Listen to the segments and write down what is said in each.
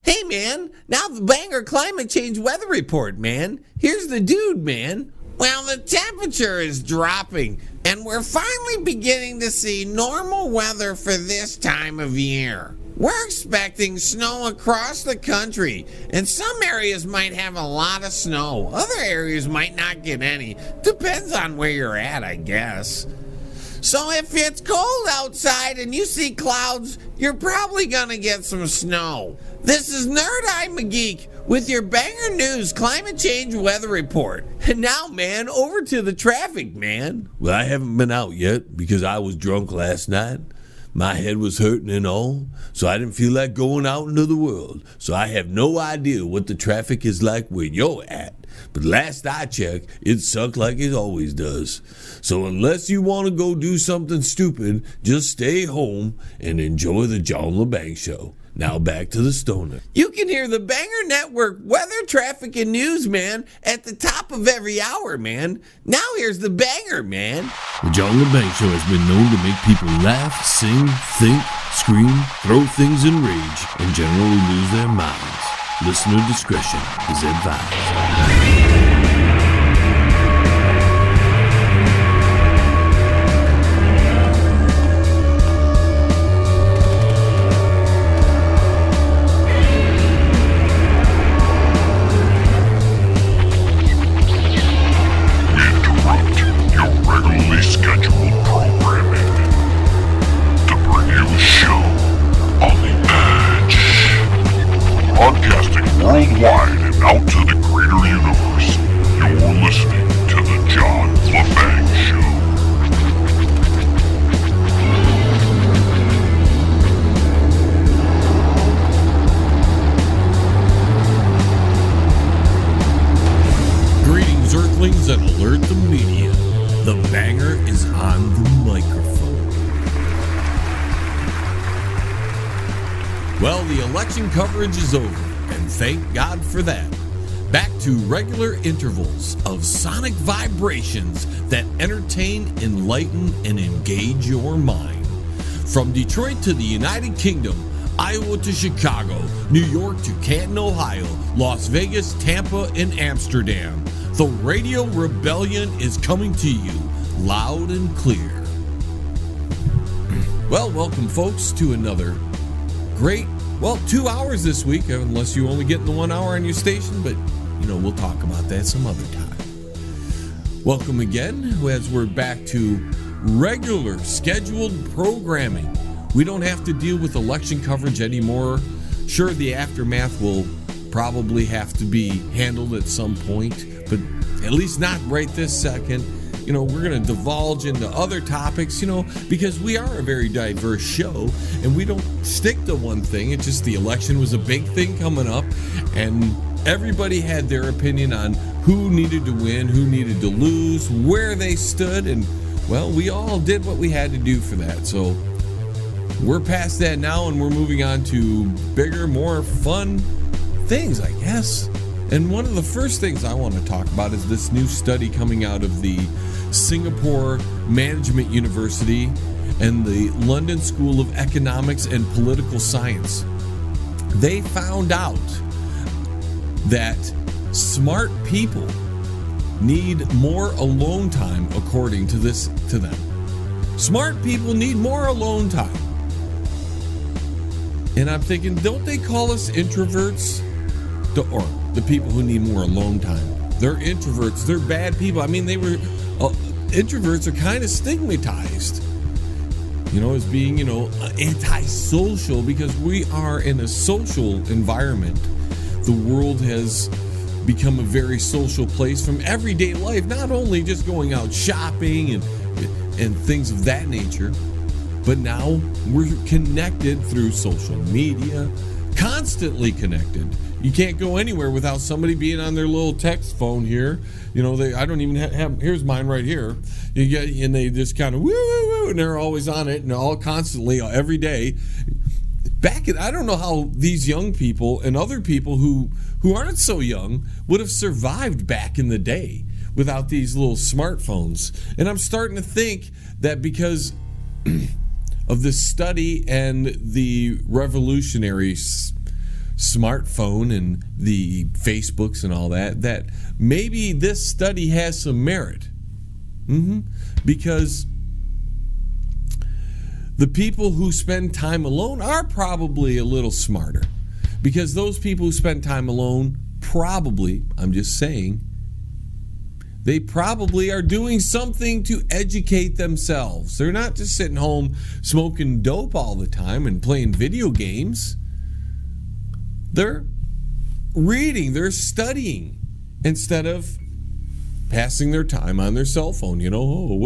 Hey, man, now the banger climate change weather report, man. Here's the dude, man. Well, the temperature is dropping, and we're finally beginning to see normal weather for this time of year. We're expecting snow across the country, and some areas might have a lot of snow. Other areas might not get any. Depends on where you're at, I guess. So if it's cold outside and you see clouds, you're probably gonna get some snow. This is Nerd I'm a Geek with your banger news climate change weather report. And now, man, over to the traffic, man. Well, I haven't been out yet because I was drunk last night. My head was hurting and all, so I didn't feel like going out into the world. So I have no idea what the traffic is like where you're at. But last I checked, it sucked like it always does. So unless you want to go do something stupid, just stay home and enjoy the John Lebang Show. Now back to the stoner. You can hear the Banger Network weather, traffic, and news, man, at the top of every hour, man. Now here's the banger, man. The John Lebang Show has been known to make people laugh, sing, think, scream, throw things in rage, and generally lose their minds. Listener discretion is advised. Worldwide and out to the greater universe, you're listening to the John Lebang Show. Greetings, Earthlings, and alert the media. The banger is on the microphone. Well, the election coverage is over. And thank God for that. Back to regular intervals of sonic vibrations that entertain, enlighten, and engage your mind. From Detroit to the United Kingdom, Iowa to Chicago, New York to Canton, Ohio, Las Vegas, Tampa, and Amsterdam, the Radio Rebellion is coming to you loud and clear. Well, welcome, folks, to another great 2 hours this week, unless you only get in the 1 hour on your station, but, we'll talk about that some other time. Welcome again, as we're back to regular scheduled programming. We don't have to deal with election coverage anymore. Sure, the aftermath will probably have to be handled at some point, but at least not right this second. We're going to divulge into other topics, because we are a very diverse show and we don't stick to one thing. It's just the election was a big thing coming up and everybody had their opinion on who needed to win, who needed to lose, where they stood. And well, we all did what we had to do for that. So we're past that now and we're moving on to bigger, more fun things, I guess. And one of the first things I want to talk about is this new study coming out of the Singapore Management University and the London School of Economics and Political Science. They found out that smart people need more alone time, according to them. Smart people need more alone time. And I'm thinking, don't they call us introverts? Or the people who need more alone time. They're introverts. They're bad people. I mean, introverts are kind of stigmatized, as being, antisocial because we are in a social environment. The world has become a very social place from everyday life, not only just going out shopping and things of that nature, but now we're connected through social media, constantly connected. You can't go anywhere without somebody being on their little text phone here. I don't even have, here's mine right here. And they just kind of woo, woo, woo, and they're always on it and all constantly, every day. I don't know how these young people and other people who aren't so young would have survived back in the day without these little smartphones. And I'm starting to think that because of this study and the revolutionary smartphone and the Facebooks and all that, that maybe this study has some merit. Because the people who spend time alone are probably a little smarter. Because those people who spend time alone probably, I'm just saying, they probably are doing something to educate themselves. They're not just sitting home smoking dope all the time and playing video games. They're reading, they're studying instead of passing their time on their cell phone. You know,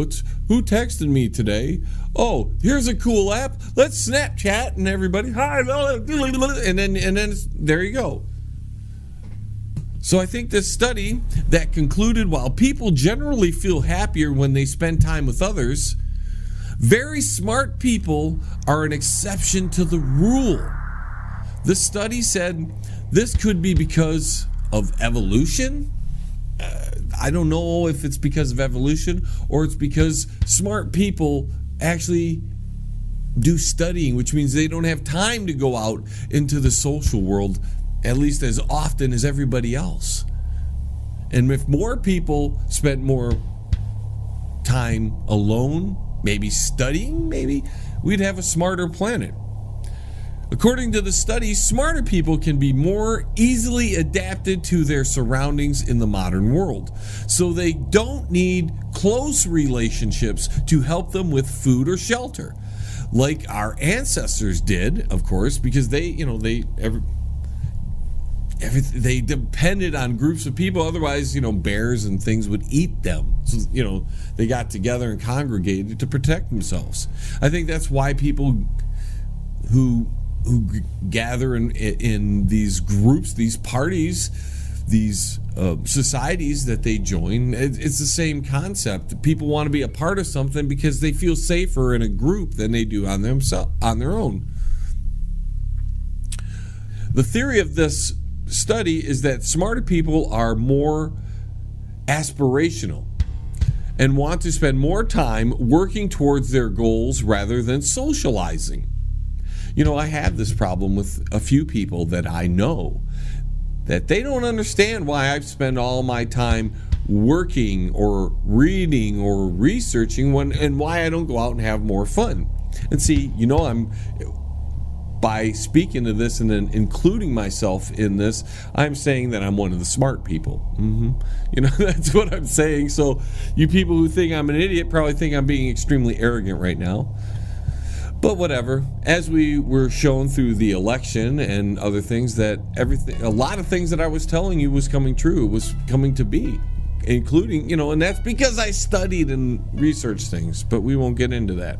who texted me today? Oh, here's a cool app. Let's Snapchat and everybody, hi, and then there you go. So I think this study that concluded while people generally feel happier when they spend time with others, very smart people are an exception to the rule. The study said this could be because of evolution. I don't know if it's because of evolution or it's because smart people actually do studying, which means they don't have time to go out into the social world at least as often as everybody else. And if more people spent more time alone, maybe studying, maybe we'd have a smarter planet. According to the study, smarter people can be more easily adapted to their surroundings in the modern world. So they don't need close relationships to help them with food or shelter, like our ancestors did, of course, because they depended on groups of people. Otherwise, bears and things would eat them. So, they got together and congregated to protect themselves. I think that's why people who gather in these groups, these parties, these societies that they join, it's the same concept. People want to be a part of something because they feel safer in a group than they do on their own. The theory of this study is that smarter people are more aspirational and want to spend more time working towards their goals rather than socializing. I have this problem with a few people that I know, that they don't understand why I spend all my time working or reading or researching and why I don't go out and have more fun. And see, I'm by speaking to this and then including myself in this, I'm saying that I'm one of the smart people. That's what I'm saying. So you people who think I'm an idiot probably think I'm being extremely arrogant right now. But whatever. As we were shown through the election and other things, that a lot of things that I was telling you was coming true. It was coming to be, including, and that's because I studied and researched things, but we won't get into that.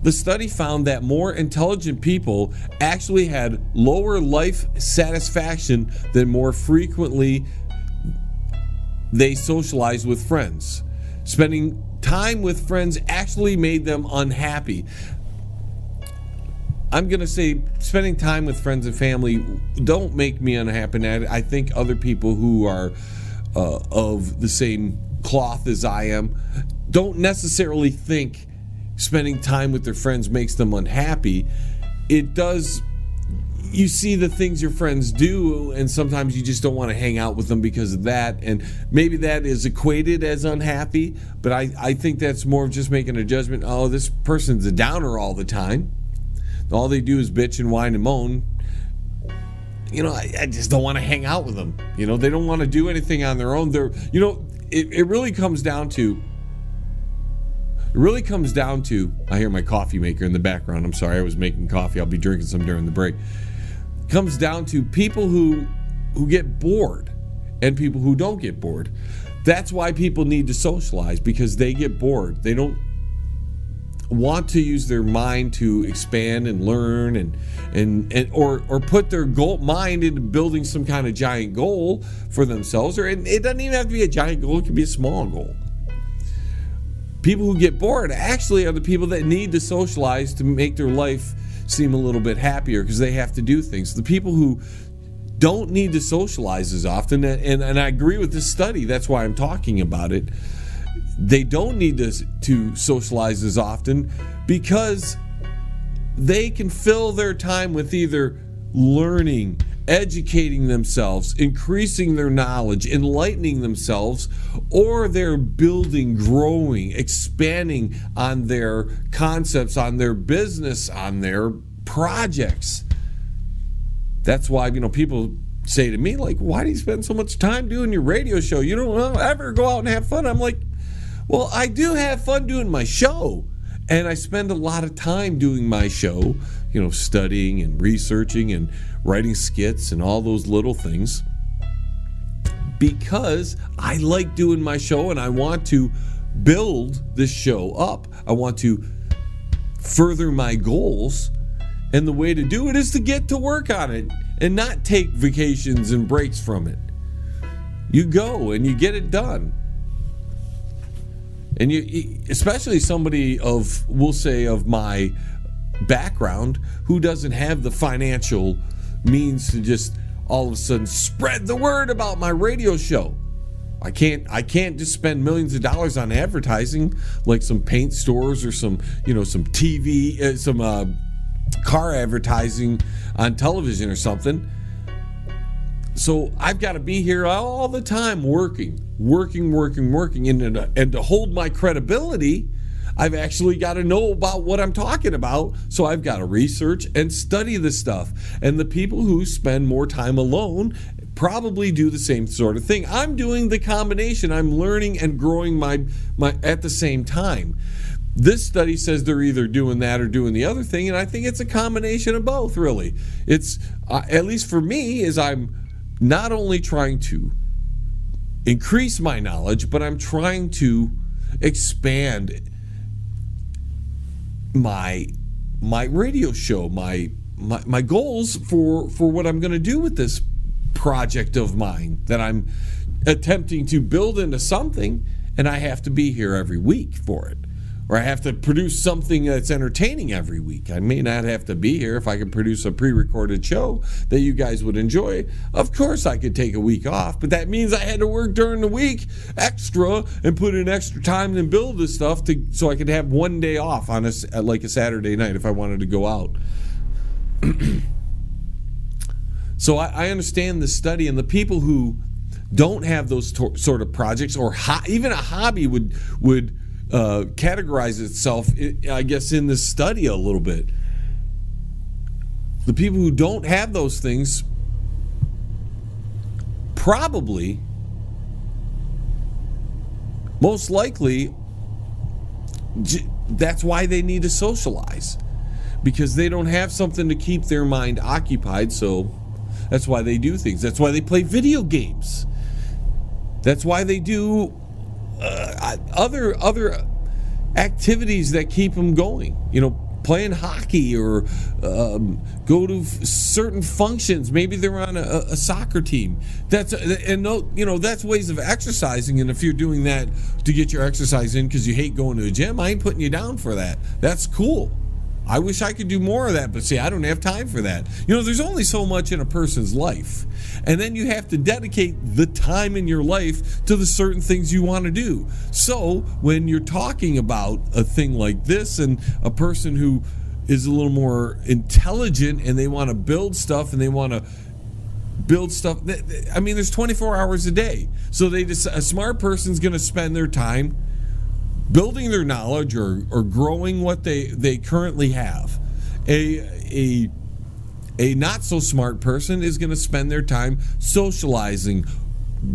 The study found that more intelligent people actually had lower life satisfaction than more frequently they socialized with friends. Spending time with friends actually made them unhappy. I'm going to say spending time with friends and family don't make me unhappy. I think other people who are of the same cloth as I am don't necessarily think spending time with their friends makes them unhappy. It does. You see the things your friends do, and sometimes you just don't want to hang out with them because of that, and maybe that is equated as unhappy, but I think that's more of just making a judgment. Oh, this person's a downer all the time. All they do is bitch and whine and moan. I just don't want to hang out with them. They don't want to do anything on their own. It really comes down to, I hear my coffee maker in the background. I'm sorry, I was making coffee. I'll be drinking some during the break. Comes down to people who get bored and people who don't get bored. That's why people need to socialize, because they get bored. They don't want to use their mind to expand and learn or put their mind into building some kind of giant goal for themselves. Or it doesn't even have to be a giant goal, it can be a small goal. People who get bored actually are the people that need to socialize to make their life seem a little bit happier, because they have to do things. The people who don't need to socialize as often, and I agree with this study, that's why I'm talking about it, they don't need to socialize as often because they can fill their time with either learning, educating themselves, increasing their knowledge, enlightening themselves, or they're building, growing, expanding on their concepts, on their business, on their projects. That's why, people say to me, like, why do you spend so much time doing your radio show? You don't ever go out and have fun. I'm like, well, I do have fun doing my show. And I spend a lot of time doing my show, studying and researching and writing skits and all those little things, because I like doing my show and I want to build this show up. I want to further my goals. And the way to do it is to get to work on it and not take vacations and breaks from it. You go and you get it done. And you, especially somebody of my background who doesn't have the financial means to just all of a sudden spread the word about my radio show. I can't just spend millions of dollars on advertising like some paint stores or some TV, car advertising on television or something. So I've got to be here all the time working. And to hold my credibility, I've actually got to know about what I'm talking about. So I've got to research and study this stuff. And the people who spend more time alone probably do the same sort of thing. I'm doing the combination. I'm learning and growing my at the same time. This study says they're either doing that or doing the other thing, and I think it's a combination of both, really. It's, at least for me, is I'm not only trying to increase my knowledge, but I'm trying to expand my radio show, my goals for what I'm going to do with this project of mine that I'm attempting to build into something, and I have to be here every week for it. Or I have to produce something that's entertaining every week. I may not have to be here if I can produce a pre-recorded show that you guys would enjoy. Of course I could take a week off, but that means I had to work during the week extra and put in extra time and build this stuff so I could have one day off on a Saturday night if I wanted to go out. So I understand the study, and the people who don't have those sort of projects, or even a hobby would categorize itself, I guess, in this study a little bit. The people who don't have those things probably, most likely, that's why they need to socialize, because they don't have something to keep their mind occupied. So that's why they do things. That's why they play video games. That's why they do other activities that keep them going. Playing hockey, or go to certain functions. Maybe they're on a soccer team. That's ways of exercising. And if you're doing that to get your exercise in because you hate going to a gym, I ain't putting you down for that. That's cool. I wish I could do more of that, but see, I don't have time for that. There's only so much in a person's life. And then you have to dedicate the time in your life to the certain things you want to do. So when you're talking about a thing like this, and a person who is a little more intelligent and they want to build stuff, there's 24 hours a day. So a smart person's going to spend their time building their knowledge or growing what they currently have. A not so smart person is going to spend their time socializing,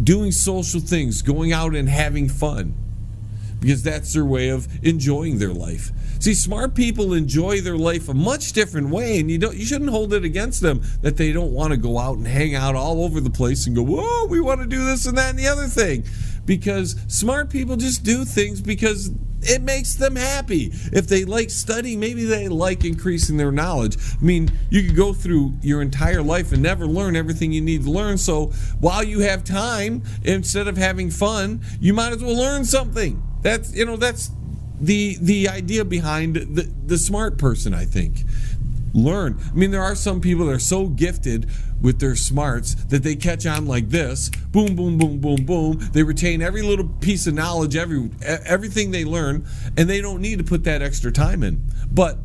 doing social things, going out and having fun, because that's their way of enjoying their life. See, smart people enjoy their life a much different way, and you shouldn't hold it against them that they don't want to go out and hang out all over the place and go, whoa, we want to do this and that and the other thing. Because smart people just do things because it makes them happy. If they like studying, maybe they like increasing their knowledge. I mean, you could go through your entire life and never learn everything you need to learn. So while you have time, instead of having fun, you might as well learn something. That's the idea behind the smart person, I think. Learn. I mean, there are some people that are so gifted with their smarts that they catch on like this, boom, boom, boom, boom, boom. They retain every little piece of knowledge, everything they learn, and they don't need to put that extra time in. But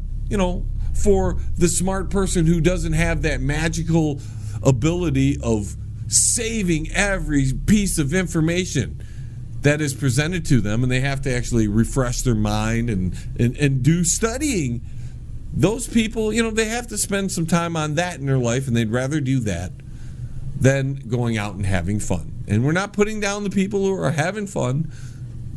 for the smart person who doesn't have that magical ability of saving every piece of information that is presented to them, and they have to actually refresh their mind and do studying. Those people, they have to spend some time on that in their life, and they'd rather do that than going out and having fun. And we're not putting down the people who are having fun.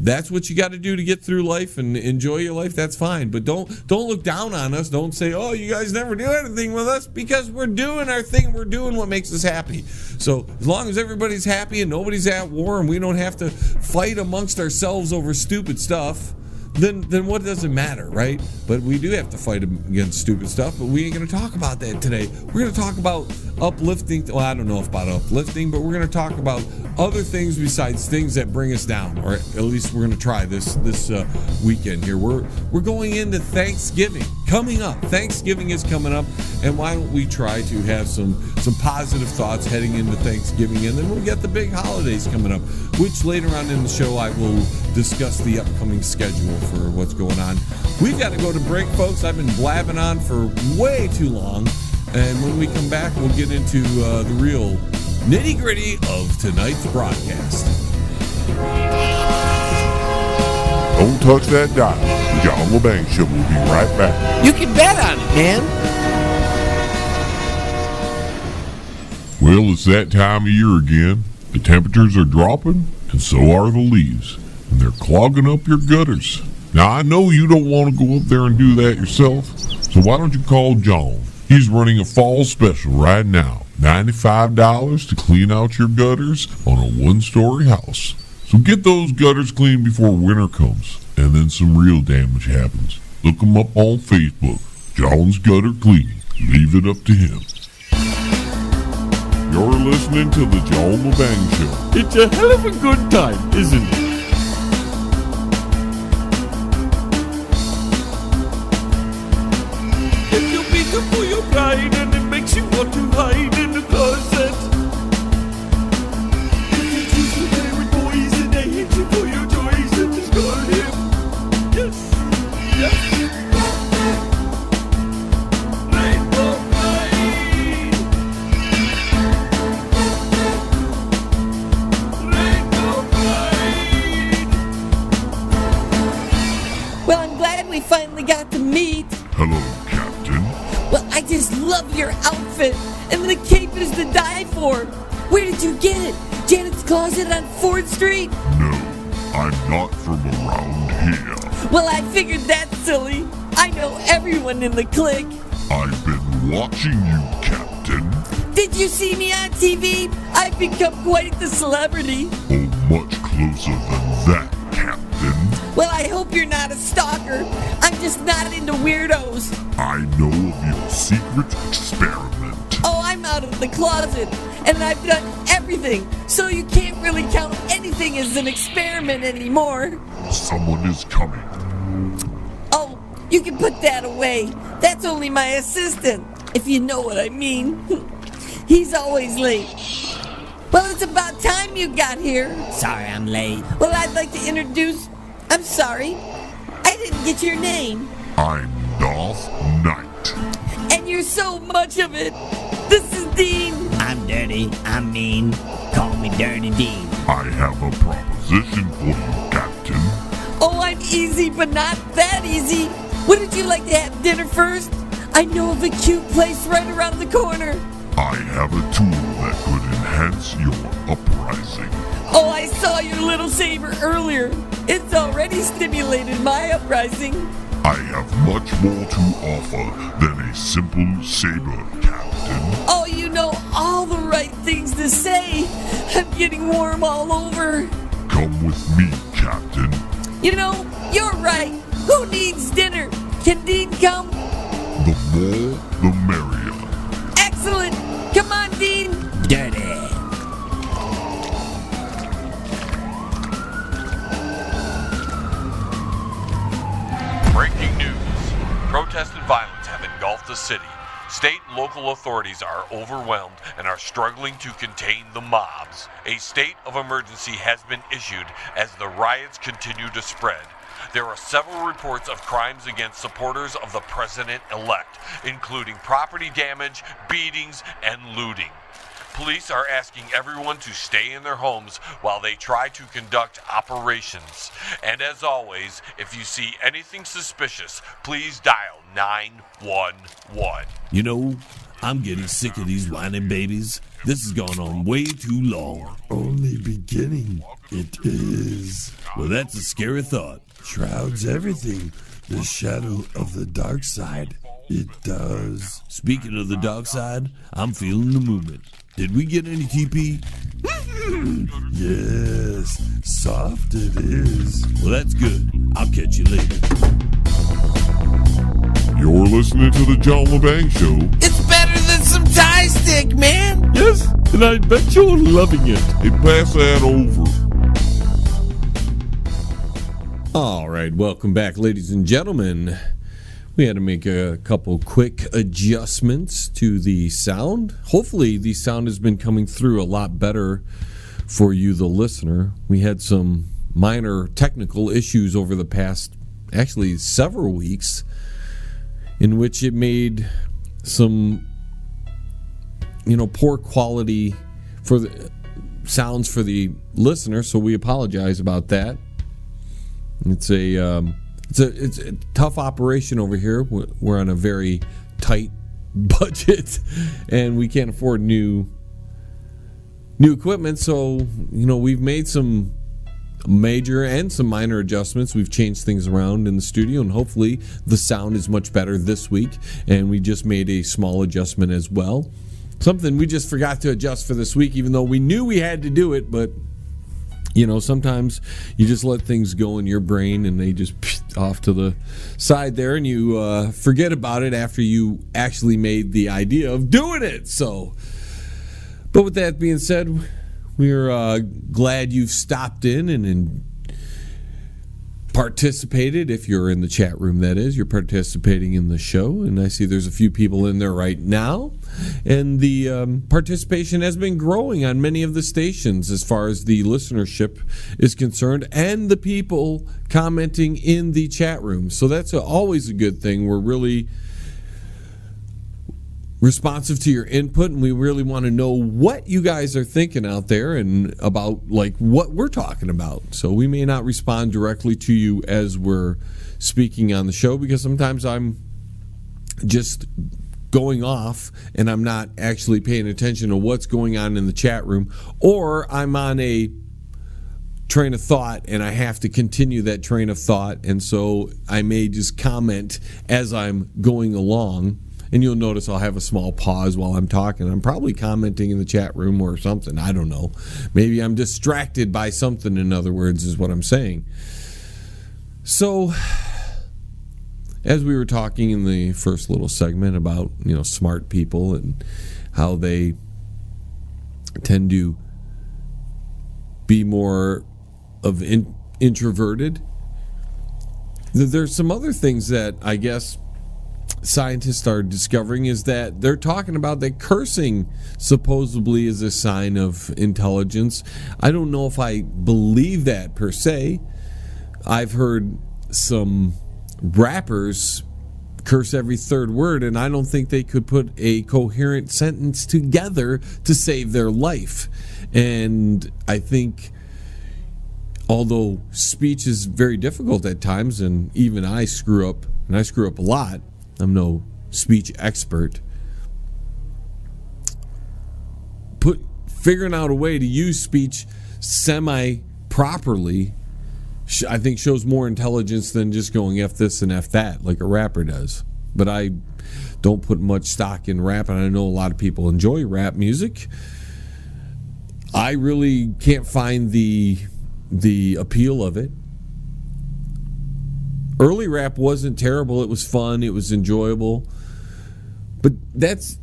That's what you got to do to get through life and enjoy your life. That's fine. But don't look down on us. Don't say, oh, you guys never do anything with us, because we're doing our thing. We're doing what makes us happy. So as long as everybody's happy and nobody's at war and we don't have to fight amongst ourselves over stupid stuff, then what does it matter, right? But we do have to fight against stupid stuff, but we ain't going to talk about that today. We're going to talk about uplifting. Well, I don't know if about uplifting, but we're going to talk about other things besides things that bring us down, or at least we're going to try this weekend here. We're going into Thanksgiving coming up. Thanksgiving is coming up, and why don't we try to have some positive thoughts heading into Thanksgiving, and then we'll get the big holidays coming up, which later on in the show I will discuss the upcoming schedule for what's going on. We've got to go to break, folks. I've been blabbing on for way too long, and when we come back, we'll get into the real nitty-gritty of tonight's broadcast. Don't touch that dial. The John Lebang Show will be right back. You can bet on it, man. Well, it's that time of year again. The temperatures are dropping, and so are the leaves. And they're clogging up your gutters. Now, I know you don't want to go up there and do that yourself, so why don't you call John? He's running a fall special right now. $95 to clean out your gutters on a one-story house. So get those gutters cleaned before winter comes, and then some real damage happens. Look him up on Facebook. John's Gutter Cleaning. Leave it up to him. You're listening to the John Lebang Show. It's a hell of a good time, isn't it? If you beat up for your pride and it makes you want to hide in the closet. If you choose your favorite boys and they hate you for your choice and discard him. Yes, yes. Rainbow Pride. Rainbow Pride. Well, I'm glad we finally got to meet. Hello, Captain. Well, I just love your outfit, and the cape is to die for. Where did you get it? Janet's Closet on 4th Street? No, I'm not from around here. Well, I figured that's silly. I know everyone in the clique. I've been watching you, Captain. Did you see me on TV? I've become quite the celebrity. Oh, much closer than that, Captain. Well, I hope you're not a stalker. I'm just not into weirdos. I know of your secret experiment. Oh, I'm out of the closet, and I've done everything, so you can't really count anything as an experiment anymore. Someone is coming. Oh, you can put that away. That's only my assistant, if you know what I mean. He's always late. Well, it's about time you got here. Sorry I'm late. Well, I'd like to introduce... I'm sorry. I didn't get your name. I'm Darth Knight. And you're so much of it. This is Dean. I'm dirty. I'm mean. Call me Dirty Dean. I have a proposition for you, Captain. Oh, I'm easy, but not that easy. Wouldn't you like to have dinner first? I know of a cute place right around the corner. I have a tool that could enhance your uprising. Oh, I saw your little saber earlier. It's already stimulated my uprising. I have much more to offer than a simple saber, Captain. Oh, you know all the right things to say. I'm getting warm all over. Come with me, Captain. You know, you're right. Who needs dinner? Can Dean come? The more, the merrier. Excellent. Come on, Dean. Dirty. Breaking news. Protest and violence have engulfed the city. State and local authorities are overwhelmed and are struggling to contain the mobs. A state of emergency has been issued as the riots continue to spread. there are several reports of crimes against supporters of the president-elect, including property damage, beatings, and looting. Police are asking everyone to stay in their homes while they try to conduct operations. And as always, if you see anything suspicious, please dial 911. You know, I'm getting sick of these whining babies. This has gone on way too long. Only beginning. It is. Well, that's a scary thought. Shrouds everything. The shadow of the dark side. It does. Speaking of the dark side, I'm feeling the movement. Did we get any TP? Yes, soft it is. Well, that's good. I'll catch you later. You're listening to the John Lebang Show. It's better than some Thai stick, man. Yes, and I bet you're loving it. Hey, pass that over. All right, welcome back, ladies and gentlemen. We had to make a couple quick adjustments to the sound. Hopefully, the sound has been coming through a lot better for you, the listener. We had some minor technical issues over the past, actually, several weeks, in which it made some, poor quality for the sounds for the listener. So we apologize about that. It's a tough operation over here. We're on a very tight budget, and we can't afford new equipment. So we've made some major and some minor adjustments. We've changed things around in the studio, and hopefully the sound is much better this week. And we just made a small adjustment as well. Something we just forgot to adjust for this week, even though we knew we had to do it, but sometimes you just let things go in your brain and they just off to the side there, and you forget about it after you actually made the idea of doing it. So, but with that being said, we're glad you've stopped in and participated. If you're in the chat room, that is, you're participating in the show, and I see there's a few people in there right now. And the participation has been growing on many of the stations as far as the listenership is concerned, and the people commenting in the chat room. So that's always a good thing. We're really responsive to your input, and we really want to know what you guys are thinking out there and about what we're talking about. So we may not respond directly to you as we're speaking on the show, because sometimes I'm just going off and I'm not actually paying attention to what's going on in the chat room, or I'm on a train of thought and I have to continue that train of thought, and so I may just comment as I'm going along. And you'll notice I'll have a small pause while I'm talking. I'm probably commenting in the chat room or something. I don't know. Maybe I'm distracted by something, in other words, is what I'm saying. So, as we were talking in the first little segment about, smart people and how they tend to be more of introverted, there's some other things that I guess scientists are discovering, is that they're talking about that cursing supposedly is a sign of intelligence. I don't know if I believe that per se. I've heard some rappers curse every third word, and I don't think they could put a coherent sentence together to save their life. And I think, although speech is very difficult at times, and even I screw up, and I screw up a lot, I'm no speech expert, figuring out a way to use speech semi-properly, I think, shows more intelligence than just going F this and F that like a rapper does. But I don't put much stock in rap, and I know a lot of people enjoy rap music. I really can't find the appeal of it. Early rap wasn't terrible. It was fun. It was enjoyable. But that's,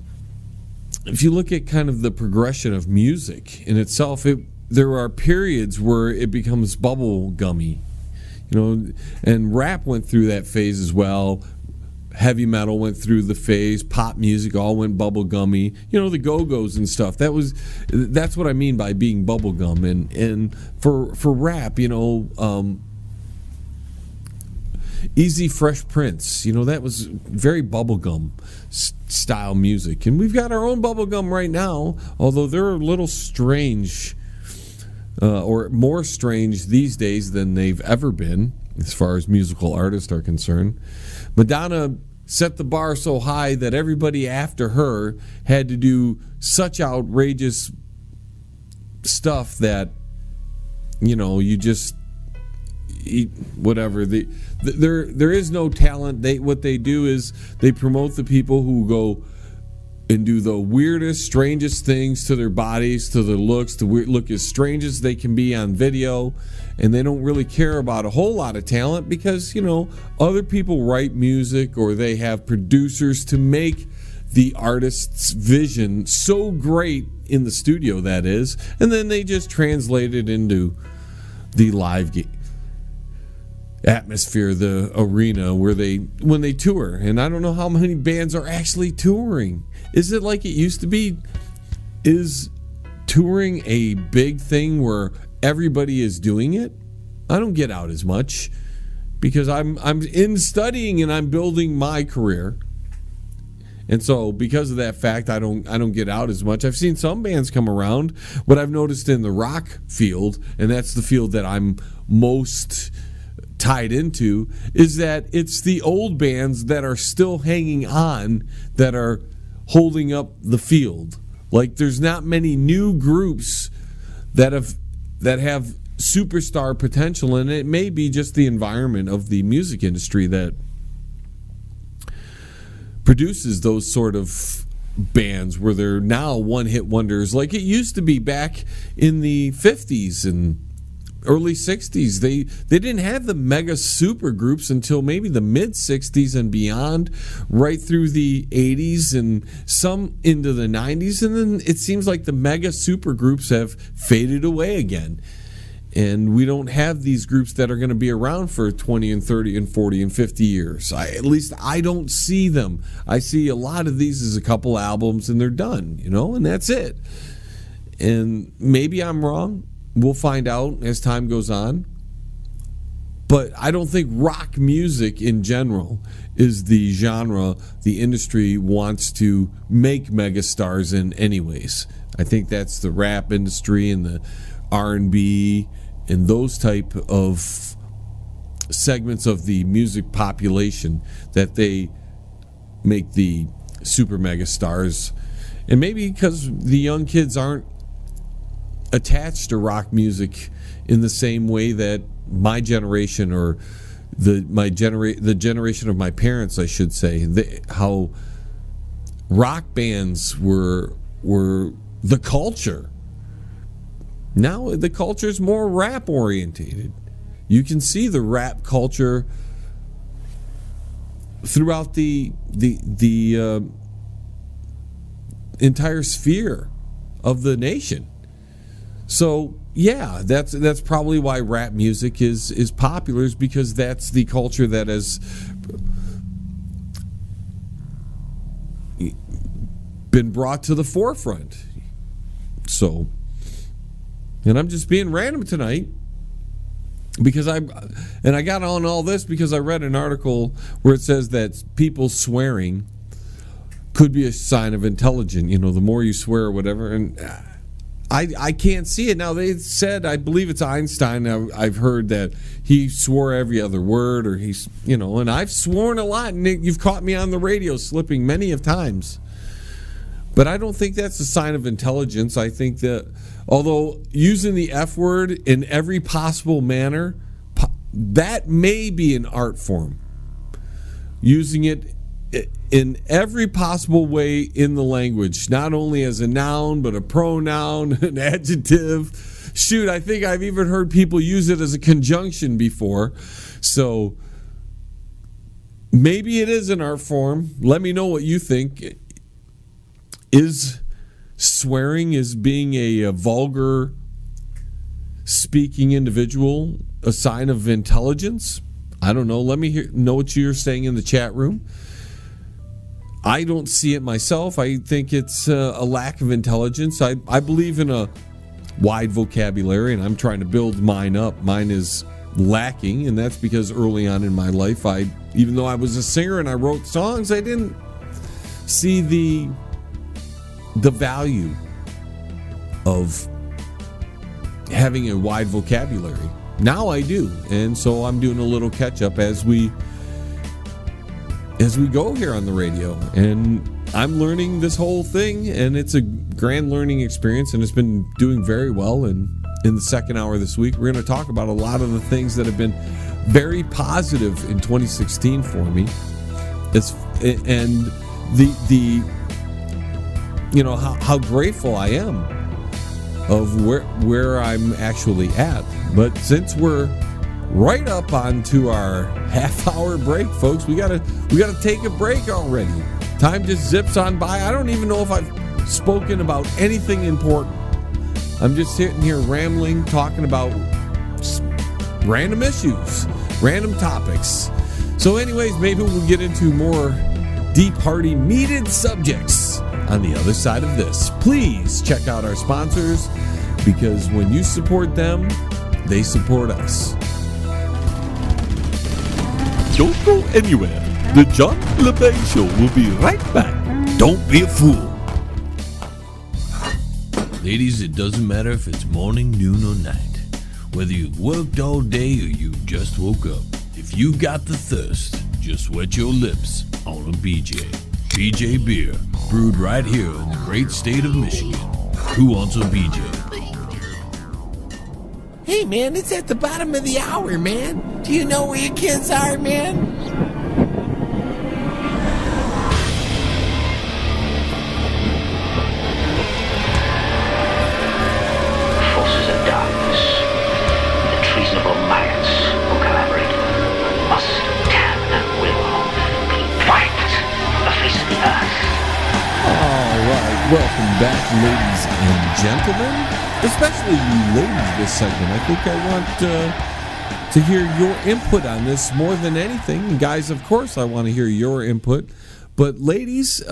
if you look at kind of the progression of music in itself, there are periods where it becomes bubble gummy, and rap went through that phase as well. Heavy metal went through the phase. Pop music all went bubble gummy. The Go-Go's and stuff. That's what I mean by being bubblegum. And for rap, Easy Fresh Prince. That was very bubblegum style music. And we've got our own bubblegum right now, although they're a little strange, or more strange these days than they've ever been as far as musical artists are concerned. Madonna set the bar so high that everybody after her had to do such outrageous stuff that, you just eat whatever. There is no talent. What they do is they promote the people who go and do the weirdest, strangest things to their bodies, to their looks, to look as strange as they can be on video, and they don't really care about a whole lot of talent because, other people write music or they have producers to make the artist's vision so great in the studio, that is, and then they just translate it into the live atmosphere, the arena when they tour. And I don't know how many bands are actually touring. Is it like it used to be? Is touring a big thing where everybody is doing it? I don't get out as much because I'm in studying and I'm building my career. And so because of that fact, I don't get out as much. I've seen some bands come around. What I've noticed in the rock field, and that's the field that I'm most tied into, is that it's the old bands that are still hanging on that are holding up the field. Like, there's not many new groups that have superstar potential, and it may be just the environment of the music industry that produces those sort of bands where they're now one-hit wonders like it used to be back in the 50s and early 60s. They didn't have the mega super groups until maybe the mid 60s and beyond, right through the 80s and some into the 90s, and then it seems like the mega super groups have faded away again. And we don't have these groups that are going to be around for 20 and 30 and 40 and 50 years. At least I don't see them. I see a lot of these as a couple albums and they're done, and that's it. And maybe I'm wrong. We'll find out as time goes on. But I don't think rock music in general is the genre the industry wants to make megastars in anyways. I think that's the rap industry and the R&B and those type of segments of the music population that they make the super mega stars. And maybe because the young kids aren't attached to rock music in the same way that my generation or the generation of my parents, I should say, how rock bands were the culture. Now the culture is more rap orientated. You can see the rap culture throughout the entire sphere of the nation. So yeah, that's probably why rap music is popular, is because that's the culture that has been brought to the forefront. So, and I'm just being random tonight because I got on all this because I read an article where it says that people swearing could be a sign of intelligence. The more you swear or whatever, and I can't see it. Now, they said, I believe it's Einstein, I've heard that he swore every other word, or he's, and I've sworn a lot, and you've caught me on the radio slipping many of times. But I don't think that's a sign of intelligence. I think that, although using the F word in every possible manner, that may be an art form. Using it in every possible way in the language, not only as a noun, but a pronoun, an adjective. Shoot, I think I've even heard people use it as a conjunction before. So maybe it is an art form. Let me know what you think. Is swearing, is being a vulgar speaking individual a sign of intelligence? I don't know. Let me know what you're saying in the chat room. I don't see it myself. I think it's a lack of intelligence. I believe in a wide vocabulary, and I'm trying to build mine up. Mine is lacking, and that's because early on in my life, even though I was a singer and I wrote songs, I didn't see the value of having a wide vocabulary. Now I do, and so I'm doing a little catch up as we go here on the radio, and I'm learning this whole thing, and it's a grand learning experience, and it's been doing very well. And in the second hour this week, we're going to talk about a lot of the things that have been very positive in 2016 for me. And the how grateful I am of where I'm actually at. But since we're right up onto our half-hour break, folks, we gotta take a break already. Time just zips on by. I don't even know if I've spoken about anything important. I'm just sitting here rambling, talking about random issues, random topics. So anyways, maybe we'll get into more deep, hearty, meated subjects on the other side of this. Please check out our sponsors, because when you support them, they support us. Don't go anywhere. The John Lebang Show will be right back. Don't be a fool. Ladies, it doesn't matter if it's morning, noon, or night. Whether you've worked all day or you just woke up. If you got the thirst, just wet your lips on a BJ. BJ beer, brewed right here in the great state of Michigan. Who wants a BJ? Hey, man, it's at the bottom of the hour, man. Do you know where your kids are, man? Forces of darkness, the treasonable minds who collaborate, must, can, and will be wiped from the face of the earth. All right, welcome back, ladies and gentlemen. Especially you ladies this segment. I think I want to hear your input on this more than anything. And guys, of course, I want to hear your input. But ladies,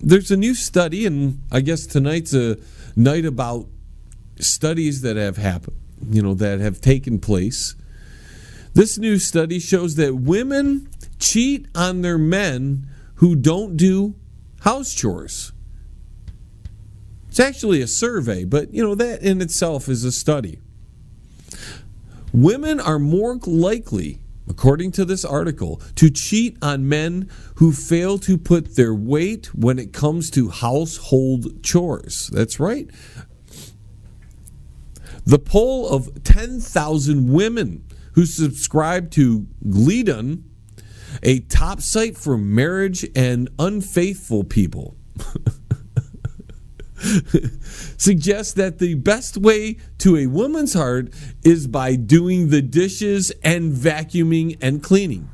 there's a new study, and I guess tonight's a night about studies that have happened, that have taken place. This new study shows that women cheat on their men who don't do house chores. It's actually a survey, but that in itself is a study. Women are more likely, according to this article, to cheat on men who fail to put their weight when it comes to household chores. That's right. The poll of 10,000 women who subscribe to Lebang, a top site for marriage and unfaithful people, suggests that the best way to a woman's heart is by doing the dishes and vacuuming and cleaning.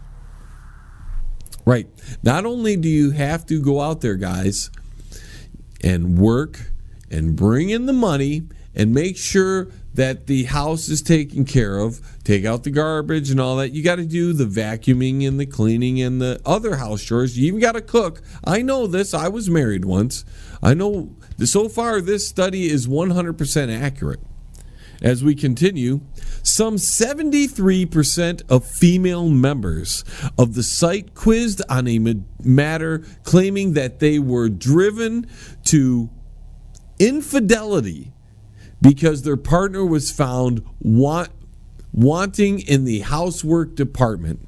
Right. Not only do you have to go out there, guys, and work and bring in the money and make sure that the house is taken care of, take out the garbage and all that. You got to do the vacuuming and the cleaning and the other house chores. You even got to cook. I know this. I was married once. I know. So far, this study is 100% accurate. As we continue, some 73% of female members of the site quizzed on a matter claiming that they were driven to infidelity because their partner was found wanting in the housework department.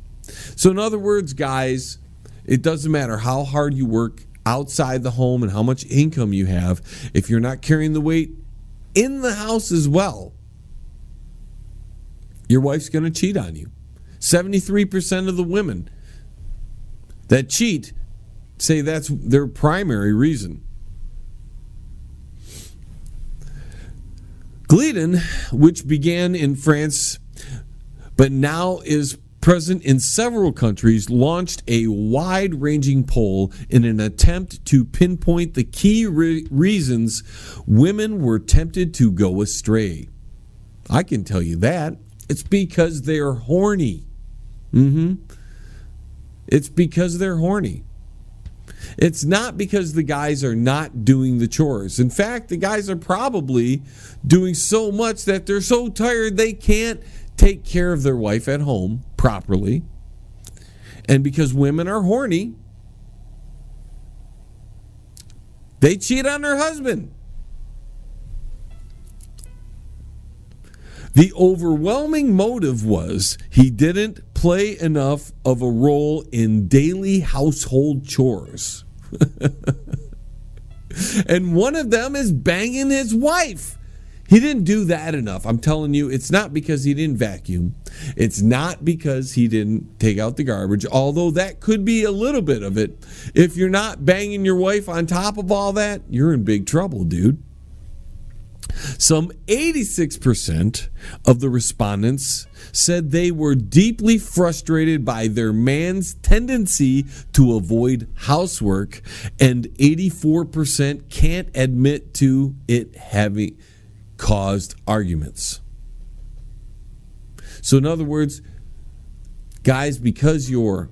So in other words, guys, it doesn't matter how hard you work outside the home and how much income you have, if you're not carrying the weight in the house as well, your wife's going to cheat on you. 73% of the women that cheat say that's their primary reason. Lebang, which began in France but now is present in several countries, launched a wide-ranging poll in an attempt to pinpoint the key reasons women were tempted to go astray. I can tell you that. It's because they're horny. It's because they're horny. It's not because the guys are not doing the chores. In fact, the guys are probably doing so much that they're so tired they can't take care of their wife at home properly. And because women are horny, they cheat on their husband. The overwhelming motive was he didn't play enough of a role in daily household chores. And one of them is banging his wife. He didn't do that enough. I'm telling you, it's not because he didn't vacuum. It's not because he didn't take out the garbage, although that could be a little bit of it. If you're not banging your wife on top of all that, you're in big trouble, dude. Some 86% of the respondents said they were deeply frustrated by their man's tendency to avoid housework, and 84% can't admit to it having caused arguments. So in other words, guys, because you're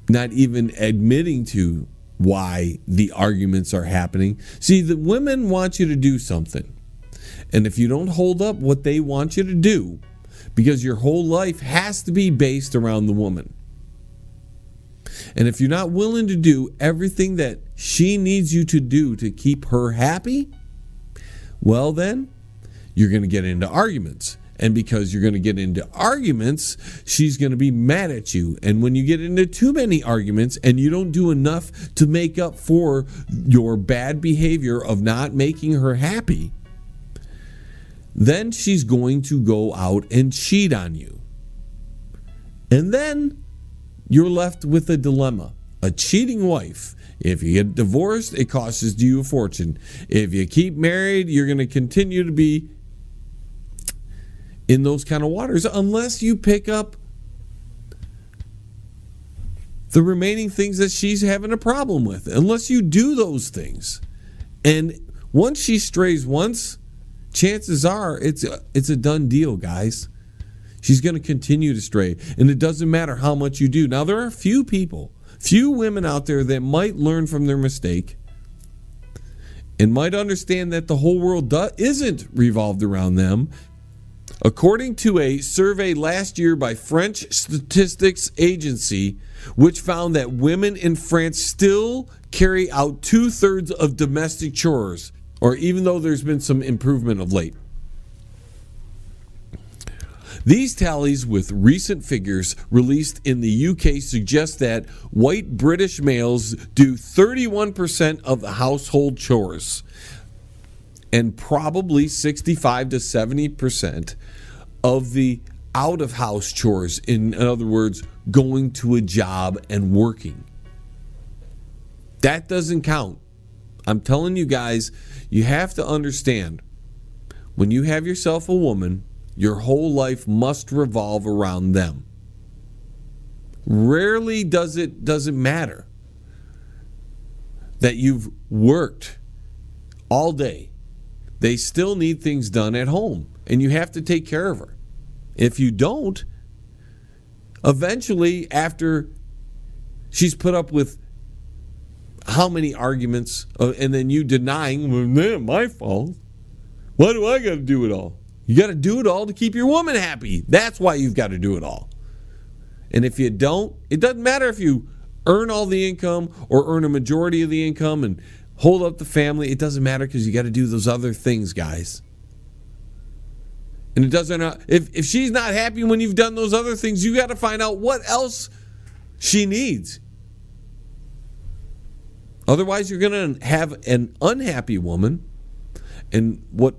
not even admitting to why the arguments are happening. See, the women want you to do something. And if you don't hold up what they want you to do, because your whole life has to be based around the woman. And if you're not willing to do everything that she needs you to do to keep her happy, well then, you're going to get into arguments. And because you're going to get into arguments, she's going to be mad at you. And when you get into too many arguments and you don't do enough to make up for your bad behavior of not making her happy, then she's going to go out and cheat on you. And then you're left with a dilemma. A cheating wife. If you get divorced, it costs you a fortune. If you keep married, you're going to continue to be in those kind of waters unless you pick up the remaining things that she's having a problem with. Unless you do those things. And once she strays once, chances are it's a done deal, guys. She's going to continue to stray. And it doesn't matter how much you do. Now, there are few women out there that might learn from their mistake and might understand that the whole world isn't revolved around them. According to a survey last year by French statistics agency, which found that women in France still carry out 2/3 of domestic chores, or even though there's been some improvement of late. These tallies with recent figures released in the UK suggest that white British males do 31% of the household chores, and probably 65 to 70% of the out-of-house chores. In other words, going to a job and working. That doesn't count. I'm telling you guys, you have to understand, when you have yourself a woman, your whole life must revolve around them. Rarely doesn't matter that you've worked all day. They still need things done at home, and you have to take care of her. If you don't, eventually, after she's put up with how many arguments, and then you denying, well, man, my fault. Why do I got to do it all? You got to do it all to keep your woman happy. That's why you've got to do it all. And if you don't, it doesn't matter if you earn all the income or earn a majority of the income and hold up the family. It doesn't matter because you got to do those other things, guys. And it doesn't. If she's not happy when you've done those other things, you got to find out what else she needs. Otherwise, you're going to have an unhappy woman. And what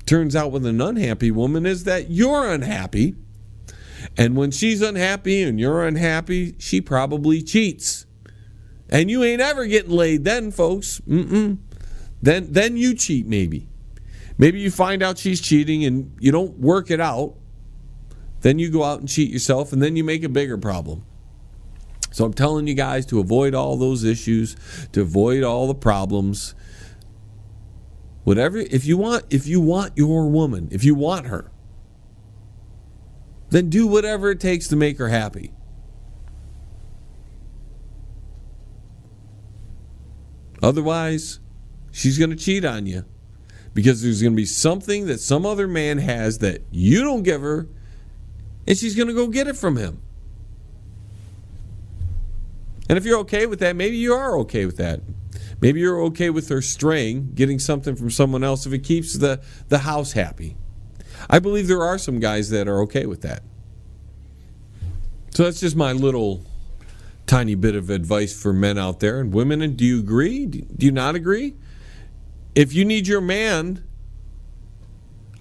turns out with an unhappy woman is that you're unhappy. And when she's unhappy and you're unhappy, she probably cheats. And you ain't ever getting laid then, folks. Then you cheat, maybe. Maybe you find out she's cheating and you don't work it out. Then you go out and cheat yourself, and then you make a bigger problem. So I'm telling you guys to avoid all those issues, to avoid all the problems. Whatever, if you want your woman, if you want her, then do whatever it takes to make her happy. Otherwise, she's going to cheat on you because there's going to be something that some other man has that you don't give her, and she's going to go get it from him. And if you're okay with that, maybe you are okay with that. Maybe you're okay with her straying, getting something from someone else if it keeps the house happy. I believe there are some guys that are okay with that. So that's just my little tiny bit of advice for men out there. And women, and do you agree? Do you not agree? If you need your man,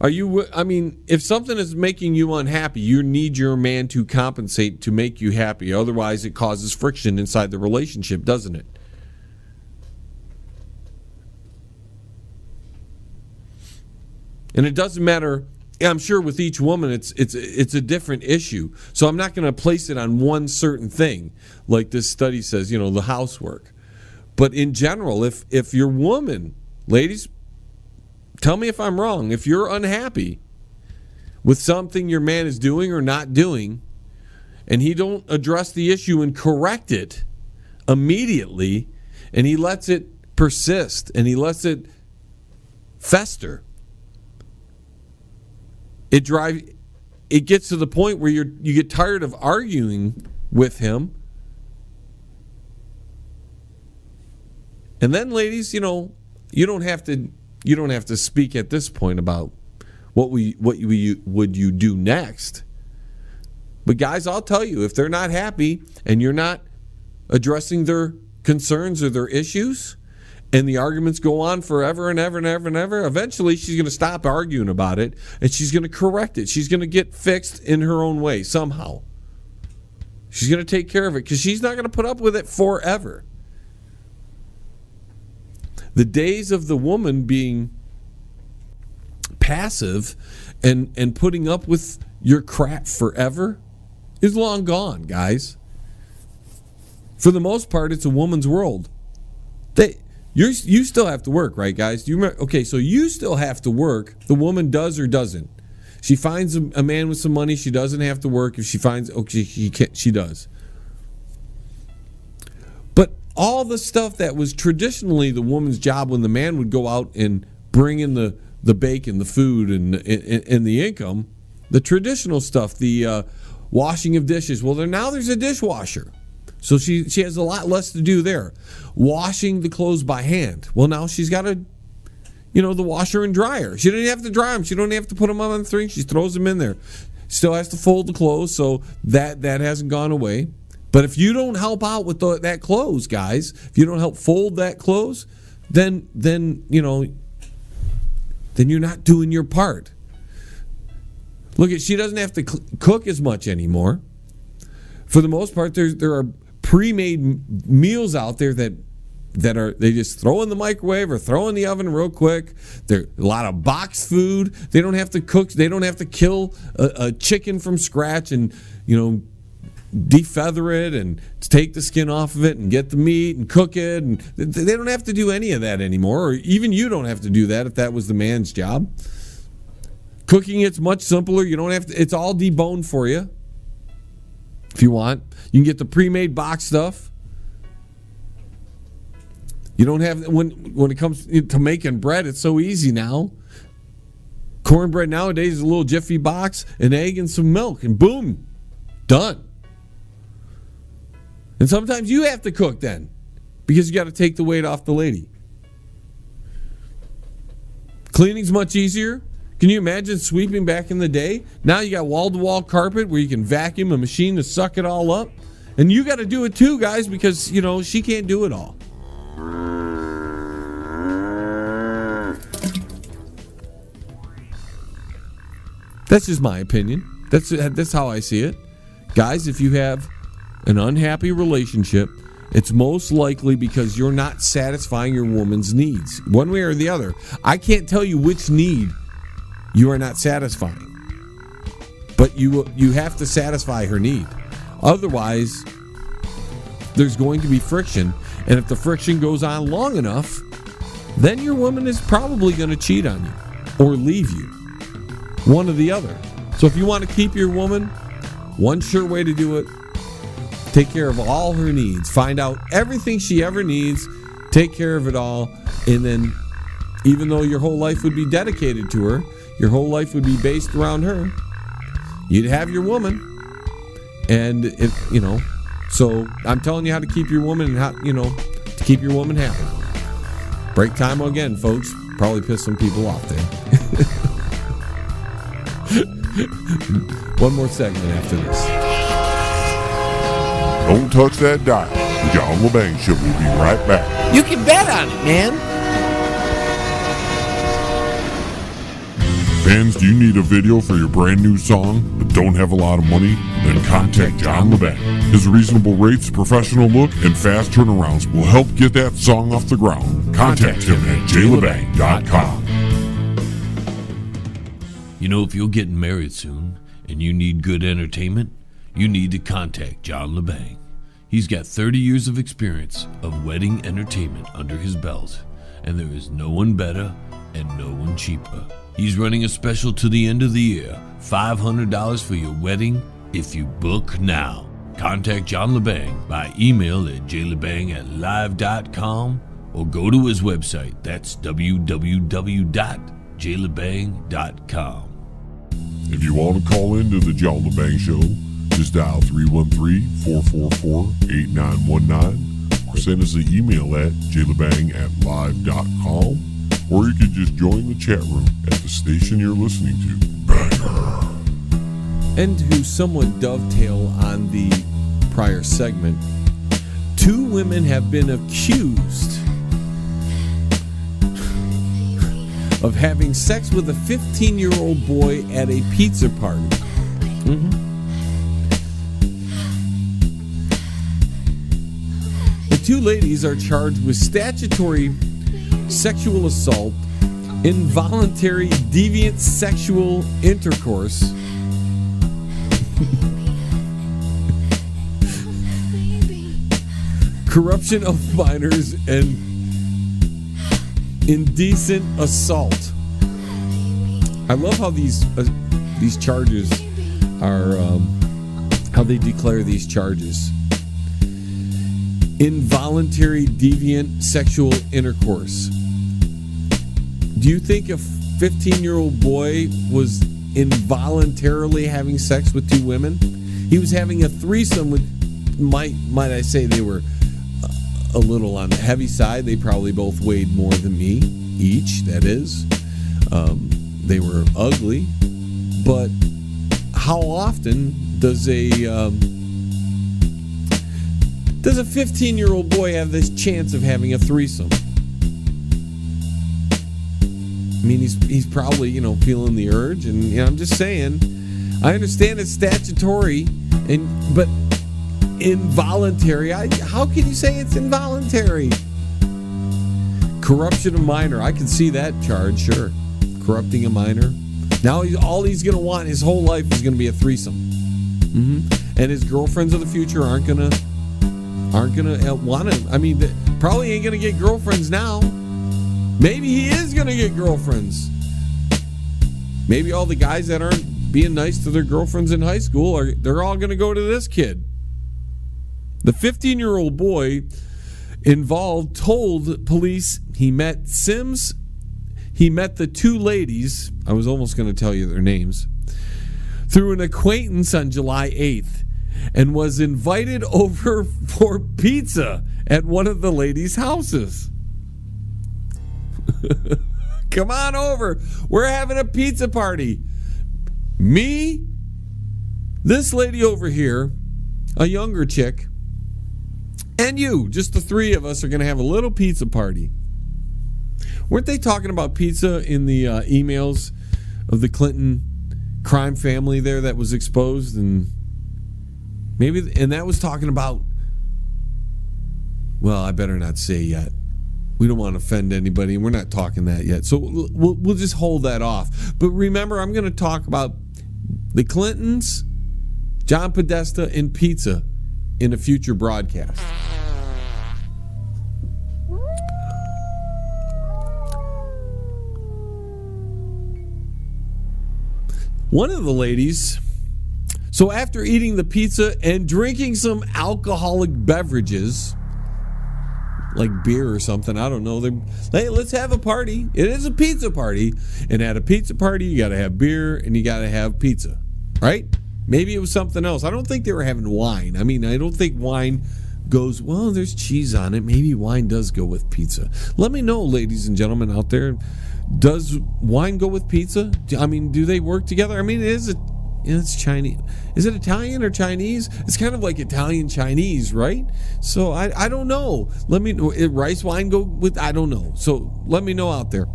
if something is making you unhappy, you need your man to compensate to make you happy. Otherwise, it causes friction inside the relationship, doesn't it? And it doesn't matter. I'm sure with each woman, it's a different issue. So I'm not going to place it on one certain thing, like this study says, the housework. But in general, if your woman, ladies, tell me if I'm wrong, if you're unhappy with something your man is doing or not doing, and he don't address the issue and correct it immediately, and he lets it persist and he lets it fester, it gets to the point where you get tired of arguing with him. And then, ladies, you don't have to speak at this point about what would you do next. But guys, I'll tell you, if they're not happy and you're not addressing their concerns or their issues, and the arguments go on forever and ever and ever and ever, eventually she's going to stop arguing about it, and she's going to correct it. She's going to get fixed in her own way somehow. She's going to take care of it because she's not going to put up with it forever. The days of the woman being passive and putting up with your crap forever is long gone, guys. For the most part, it's a woman's world. You still have to work, right, guys? Do you remember? Okay, so you still have to work. The woman does or doesn't. She finds a man with some money. She doesn't have to work. If she finds, she does. But all the stuff that was traditionally the woman's job, when the man would go out and bring in the bacon, the food, and the income, the traditional stuff, the washing of dishes. Well, there's a dishwasher. So she has a lot less to do there. Washing the clothes by hand. Well, now she's got the washer and dryer. She doesn't have to dry them. She don't have to put them on the thing. She throws them in there. Still has to fold the clothes, so that hasn't gone away. But if you don't help out with that clothes, guys, if you don't help fold that clothes, then you're not doing your part. Look, she doesn't have to cook as much anymore. For the most part, there are pre-made meals out there that they just throw in the microwave or throw in the oven real quick. There a lot of boxed food. They don't have to cook. They don't have to kill a chicken from scratch and defeather it and take the skin off of it and get the meat and cook it. And they don't have to do any of that anymore. Or even you don't have to do that if that was the man's job. Cooking it's much simpler. You don't have to. It's all deboned for you. If you want, you can get the pre-made box stuff. You don't have when it comes to making bread, it's so easy now. Cornbread nowadays is a little Jiffy box, an egg, and some milk, and boom, done. And sometimes you have to cook then, because you got to take the weight off the lady. Cleaning's much easier. Can you imagine sweeping back in the day? Now you got wall-to-wall carpet where you can vacuum a machine to suck it all up. And you got to do it too, guys, because, she can't do it all. That's just my opinion. That's how I see it. Guys, if you have an unhappy relationship, it's most likely because you're not satisfying your woman's needs, one way or the other. I can't tell you which need you are not satisfying, but you have to satisfy her need. Otherwise, there's going to be friction, and if the friction goes on long enough, then your woman is probably going to cheat on you or leave you, one or the other. So if you want to keep your woman, one sure way to do it, take care of all her needs, find out everything she ever needs, take care of it all, and then even though your whole life would be dedicated to her, your whole life would be based around her, you'd have your woman. And if, so I'm telling you how to keep your woman and how, to keep your woman happy. Break time again, folks. Probably piss some people off there. One more segment after this. Don't touch that dial. The John Lebang Show will be right back. You can bet on it, man. Fans, do you need a video for your brand new song but don't have a lot of money? Then contact John Lebang. His reasonable rates, professional look, and fast turnarounds will help get that song off the ground. Contact him at jlebang.com. If you're getting married soon and you need good entertainment, you need to contact John Lebang. He's got 30 years of experience of wedding entertainment under his belt, and there is no one better and no one cheaper. He's running a special to the end of the year, $500 for your wedding if you book now. Contact John Lebang by email at jlebang@live.com or go to his website. That's www.jlebang.com. If you want to call into the John Lebang Show, just dial 313-444-8919 or send us an email at jlebang@live.com, or you can just join the chat room at the station you're listening to. Banger. And to somewhat dovetail on the prior segment, 2 women have been accused of having sex with a 15-year-old boy at a pizza party. The 2 ladies are charged with statutory sexual assault, involuntary deviant sexual intercourse, corruption of minors, and indecent assault. I love how these charges are, how they declare these charges. Involuntary deviant sexual intercourse. Do you think a 15-year-old boy was involuntarily having sex with 2 women? He was having a threesome with, might I say, they were a little on the heavy side. They probably both weighed more than me each, that is. They were ugly. But how often does a 15-year-old boy have this chance of having a threesome? I mean, he's probably, feeling the urge, and I'm just saying, I understand it's statutory, but involuntary. How can you say it's involuntary? Corruption of minor. I can see that charge, sure. Corrupting a minor. Now all he's going to want his whole life is going to be a threesome. And his girlfriends of the future aren't going to want him. I mean, probably ain't going to get girlfriends now. Maybe he is going to get girlfriends. Maybe all the guys that aren't being nice to their girlfriends in high school, they're all going to go to this kid. The 15-year-old boy involved told police he met the 2 ladies, I was almost going to tell you their names, through an acquaintance on July 8th and was invited over for pizza at one of the ladies' houses. Come on over. We're having a pizza party. Me, this lady over here, a younger chick, and you, just the 3 of us, are going to have a little pizza party. Weren't they talking about pizza in the emails of the Clinton crime family there that was exposed? And that was talking about, well, I better not say yet. We don't want to offend anybody, and we're not talking that yet. So we'll just hold that off. But remember, I'm going to talk about the Clintons, John Podesta, and pizza in a future broadcast. One of the ladies, so after eating the pizza and drinking some alcoholic beverages, like beer or something. I don't know. Hey, let's have a party. It is a pizza party. And at a pizza party, you got to have beer and you got to have pizza, right? Maybe it was something else. I don't think they were having wine. I mean, I don't think wine goes, well, there's cheese on it. Maybe wine does go with pizza. Let me know, ladies and gentlemen out there. Does wine go with pizza? I mean, do they work together? I mean, it's Chinese. Is it Italian or Chinese? It's kind of like Italian Chinese, right? So I don't know. Let me know. Rice wine go with? I don't know. So let me know out there.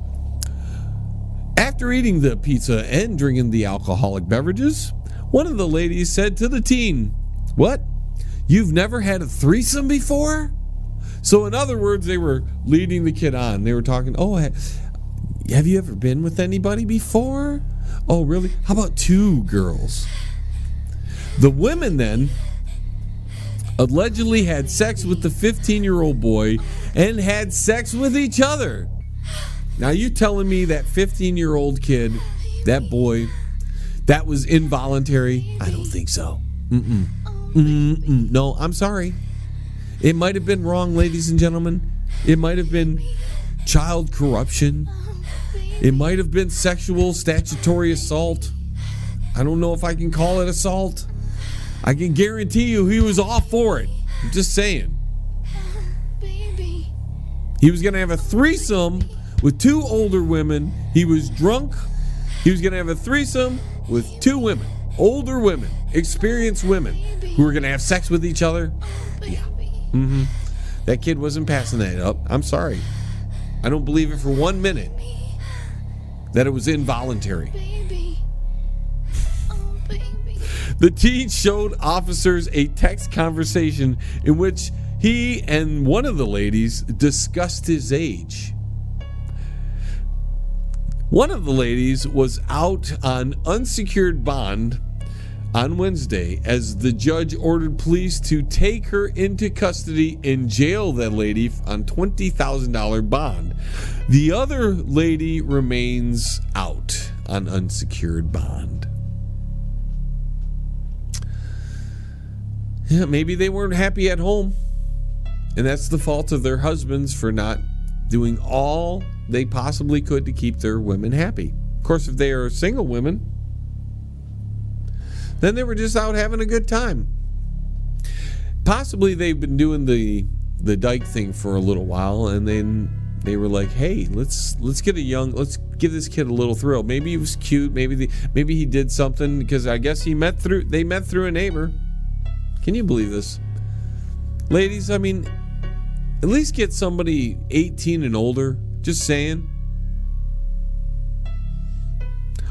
After eating the pizza and drinking the alcoholic beverages, one of the ladies said to the teen, "What? You've never had a threesome before?" So in other words, they were leading the kid on. They were talking, "Oh, have you ever been with anybody before? Oh, really? How about 2 girls?" The women then allegedly had sex with the 15-year-old boy and had sex with each other. Now, you telling me that 15-year-old kid, that boy, that was involuntary? I don't think so. No, I'm sorry. It might have been wrong, ladies and gentlemen. It might have been child corruption. It might have been sexual statutory assault. I don't know if I can call it assault. I can guarantee you he was all for it. I'm just saying. He was going to have a threesome with 2 older women. He was drunk. He was going to have a threesome with 2 women. Older women. Experienced women. Who were going to have sex with each other. Yeah. That kid wasn't passing that up. I'm sorry. I don't believe it for 1 minute that it was involuntary. The teen showed officers a text conversation in which he and one of the ladies discussed his age. One of the ladies was out on unsecured bond on Wednesday as the judge ordered police to take her into custody and jail that lady on $20,000 bond. The other lady remains out on unsecured bond. Yeah, maybe they weren't happy at home. And that's the fault of their husbands for not doing all they possibly could to keep their women happy. Of course, if they are single women, then they were just out having a good time. Possibly they've been doing the dyke thing for a little while, and then they were like, "Hey, let's give this kid a little thrill. Maybe he was cute. Maybe he did something because I guess they met through a neighbor." Can you believe this, ladies? I mean, at least get somebody 18 and older. Just saying.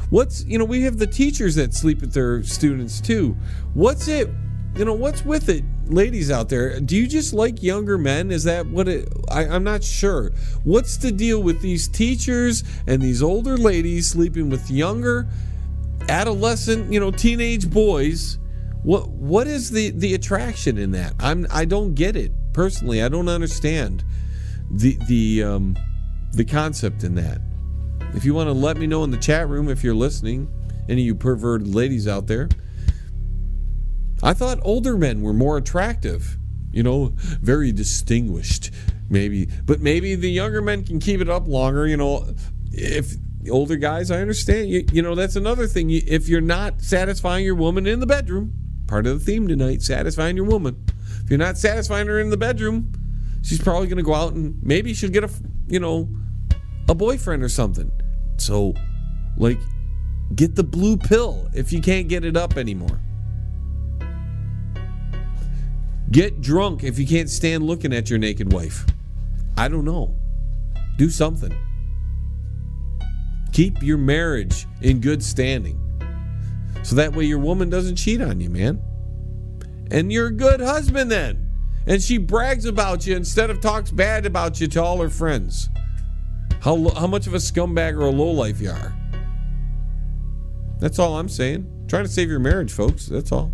We have the teachers that sleep with their students too. What's with it, ladies out there? Do you just like younger men? Is that what it? I'm not sure. What's the deal with these teachers and these older ladies sleeping with younger, adolescent, teenage boys? What is the attraction in that? I don't get it personally. I don't understand the concept in that. If you want to let me know in the chat room, if you're listening, any of you perverted ladies out there, I thought older men were more attractive, very distinguished, maybe. But maybe the younger men can keep it up longer, If the older guys, I understand. That's another thing. If you're not satisfying your woman in the bedroom, part of the theme tonight, satisfying your woman. If you're not satisfying her in the bedroom, she's probably going to go out and maybe she'll get a boyfriend or something. So, get the blue pill if you can't get it up anymore. Get drunk if you can't stand looking at your naked wife. I don't know. Do something. Keep your marriage in good standing. So that way your woman doesn't cheat on you, man. And you're a good husband then. And she brags about you instead of talks bad about you to all her friends. How much of a scumbag or a lowlife you are. That's all I'm saying. Trying to save your marriage, folks. That's all.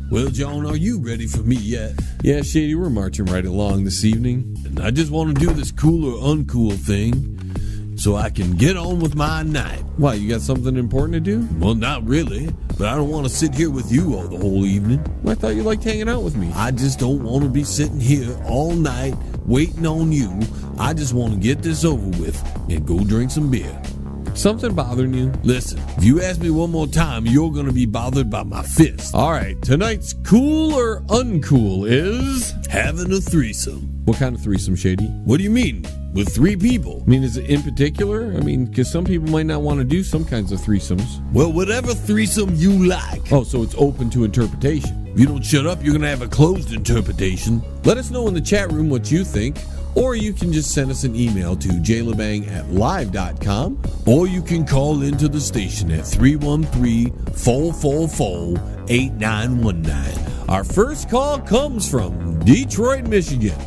Well, John, are you ready for me yet? Yeah, Shady, we're marching right along this evening. And I just want to do this cool or uncool thing. so I can get on with my night. Why, you got something important to do? Well, not really, but I don't want to sit here with you all the whole evening. Well, I thought you liked hanging out with me. I just don't want to be sitting here all night waiting on you. I just want to get this over with and go drink some beer. Something bothering you? Listen, if you ask me one more time, you're going to be bothered by my fist. All right, tonight's cool or uncool is Having a threesome. What kind of threesome, Shady? What do you mean? With 3 people? I mean, is it in particular? I mean, because some people might not want to do some kinds of threesomes. Well, whatever threesome you like. Oh, so it's open to interpretation. If you don't shut up, you're going to have a closed interpretation. Let us know in the chat room what you think, or you can just send us an email to jlebang@live.com. Or you can call into the station at 313-444-8919. Our first call comes from Detroit, Michigan.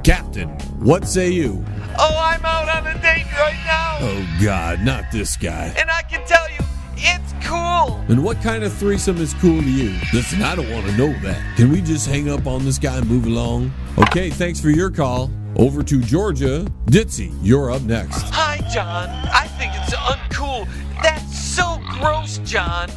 Captain, what say you? Oh, I'm out on a date right now, Oh, God, not this guy. and I can tell you, it's cool. And what kind of threesome is cool to you? Listen, I don't want to know that. Can we just hang up on this guy and move along? Okay, thanks for your call. Over to Georgia. Ditzy, you're up next. Hi, John. I think it's uncool. That's so gross, John.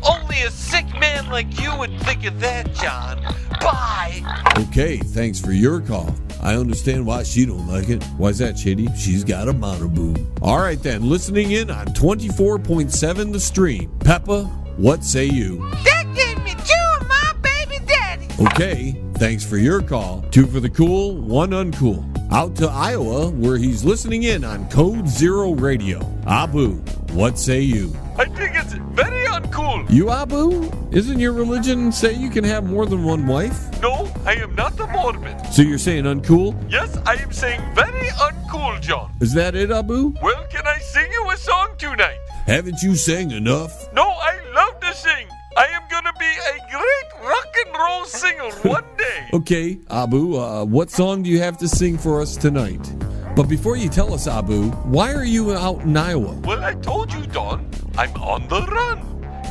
Only a sick man like you would think of that, John. Bye. Okay, thanks for your call. I understand why she don't like it. Why's that, Shady? She's got a monoboob. All right then, listening in on 24.7 The Stream. Peppa, what say you? That gave me 2 of my baby daddies. Okay, thanks for your call. 2 for the cool, 1 uncool. Out to Iowa, where he's listening in on Code Zero Radio. Abu, what say you? I think it's very uncool. You, Abu? Isn't your religion say you can have more than one wife? No, I am not a Mormon. So you're saying uncool? Yes, I am saying very uncool, John. Is that it, Abu? Well, can I sing you a song tonight? Haven't you sang enough? No, I love to sing. I am gonna be a great rock and roll singer one day. Okay, Abu, what song do you have to sing for us tonight? But before you tell us, Abu, why are you out in Iowa? Well, I told you, Don, I'm on the run.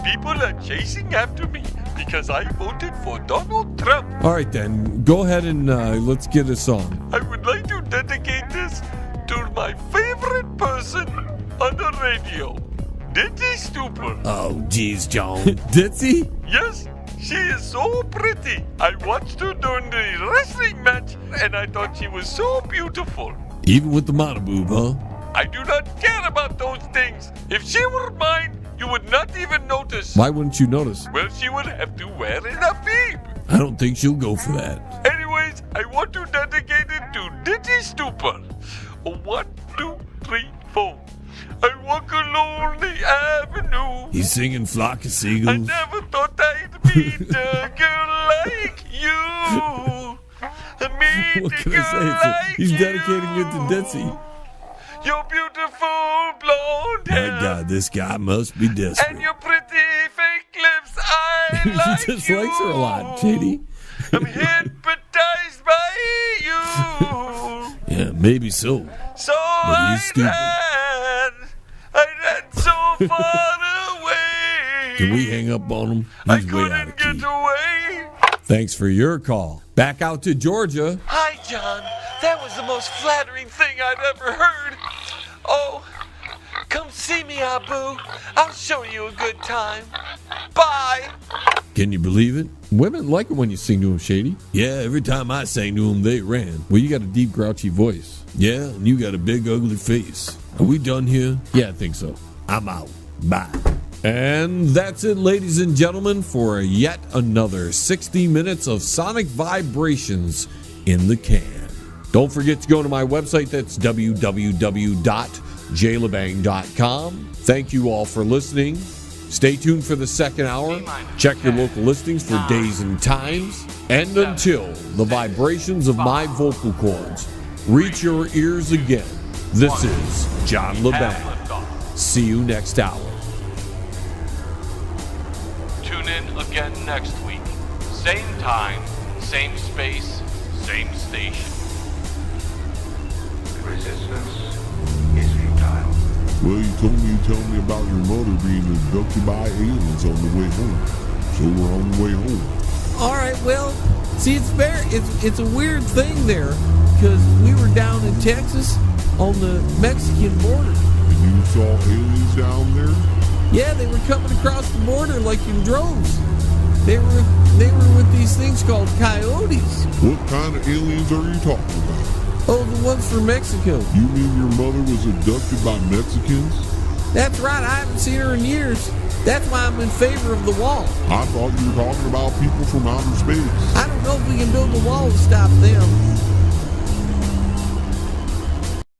People are chasing after me because I voted for Donald Trump. All right, then, go ahead and let's get a song. I would like to dedicate this to my favorite person on the radio, Ditty Stupor. Oh, geez, John. Ditzy? Yes, she is so pretty. I watched her during the wrestling match and I thought she was so beautiful. Even with the monoboob, huh? I do not care about those things. If she were mine, you would not even notice. Why wouldn't you notice? Well, she would have to wear in a beep. I don't think she'll go for that. Anyways, I want to dedicate it to Ditty Stupor. 1, 2, 3, 4. I walk along the avenue. He's singing Flock of I Seagulls. never thought I'd meet a girl like you. Meet What a can girl I say? like He's you. dedicating it to Ditzy. Your beautiful blonde My hair. God, this guy must be And desperate. your pretty fake lips. I He like just you. likes her a lot, Shady. I'm hypnotized by you. Yeah, maybe so. So But I he's stupid. ran so far away. Can we hang up on him? I He's way out of couldn't key. get away. Thanks for your call. Back out to Georgia. Hi, John. That was the most flattering thing I've ever heard. Oh, come see me, Abu. I'll show you a good time. Bye. Can you believe it? Women like it when you sing to them, Shady. Yeah, every time I sang to him, they ran. Well, you got a deep, grouchy voice. Yeah, and you got a big, ugly face. Are we done here? Yeah, I think so. I'm out. Bye. And that's it, ladies and gentlemen, for yet another 60 minutes of sonic vibrations in the can. Don't forget to go to my website. That's www.jlebang.com. Thank you all for listening. Stay tuned for the second hour. Check your local listings for days and times. And until the vibrations of my vocal cords reach your ears again, this is John Lebang. See you next hour. Tune in again next week. Same time, same space, same station. Resistance is futile. Well, you told me you'd tell me about your mother being abducted by aliens on the way home. So we're on the way home. All right, well, see, it's a weird thing there, because we were down in Texas on the Mexican border. And you saw aliens down there? Yeah, they were coming across the border like in droves. They were with these things called coyotes. What kind of aliens are you talking about? Oh, the ones from Mexico. You mean your mother was abducted by Mexicans? That's right, I haven't seen her in years. That's why I'm in favor of the wall. I thought you were talking about people from outer space. I don't know if we can build a wall to stop them.